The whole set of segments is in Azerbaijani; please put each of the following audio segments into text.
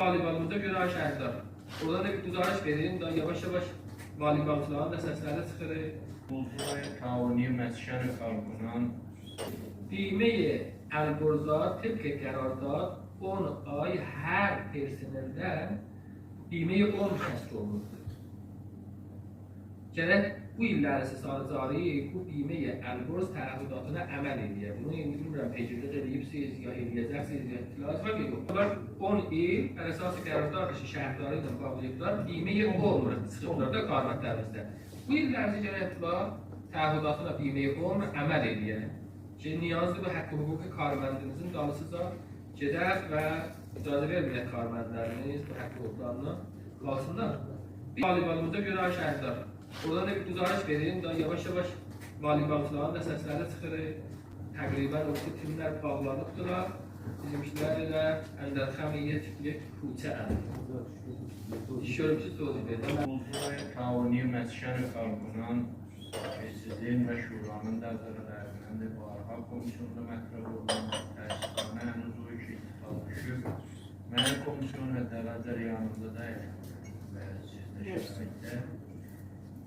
Voleyballımıza göre şəhidlər. Oradan da bir guzarış verin, daha yavaş-yavaş voleyballçıların da səsləri çıxır. موضوع تعاونی مسکن کارکنان بیمه البرزار طبق قرارداد 10 ay her personelden بیمه 10 kəsr olunur. Gərək bu illər əsasları cari bu بیمه البرز təəhhüdatına əməl edir. Bunu indi bilmirəm təcrübə edibsiniz ya edəcəksiniz ya itilaz var ki yox. Bunlar 10 il ər əsası qəraردar şəhərdarı ilə bağlayıblar. بیمه 10 çıxıblar da qarmətlərimizdə. Bu illərdə gərək bunlar təəhhüdatına بیمه 10 əməl edir. Ki niyazlı bu haqqı hüquqi karməndinizin dalısıca gedər və icazə verməyək karməndləriniz bu haqqı hüquqlarına qalsınlar. Voleyballımıza görə şəhidlər. Oradan da bir guzarış verin, daha yavaş-yavaş voleyballçıların da səsləri çıxır. Təqribən o timlər bağlanıbdılar. Bizimkilər elə əndər xəmiyyət bir kuçə əmr. Şöyle توضیح بدم. موضوع تعاونی مسکن کارکنان که sizin ve şuranın da zararlarında barha komisyonda mətləb olan təəssüflərinə hənuz o işi ittifak düşüb. Mənim komisyon hədələr yanında da və sizdə şəhiddə.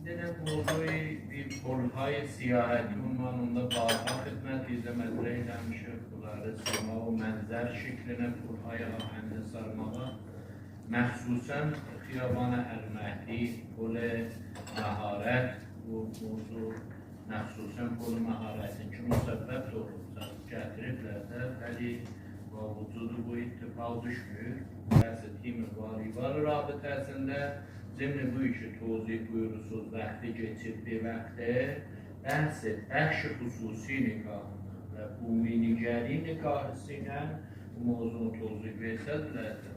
Denən موضوع bir polhay siyahəti unvanında barha xidmət izləmədrə eləmişik. Bunları sırma o mənzər şəklinə polhay ahəndə sarmağa مخصوصا خیابان المهدی پل مهارت و موضوع مخصوصا پل مهارت که مسبب doğrultusunda gətiriblərdə ولی با وجود bu ittifaq düşmür. Bəzi tim voleybol rabitəsində ضمن bu işi tozih buyurusuz vaxtı geçib bir vaxtı bəxş xüsusi nikahında və ümumi nigəri nikahısı ilə bu mevzunu tozih versədilər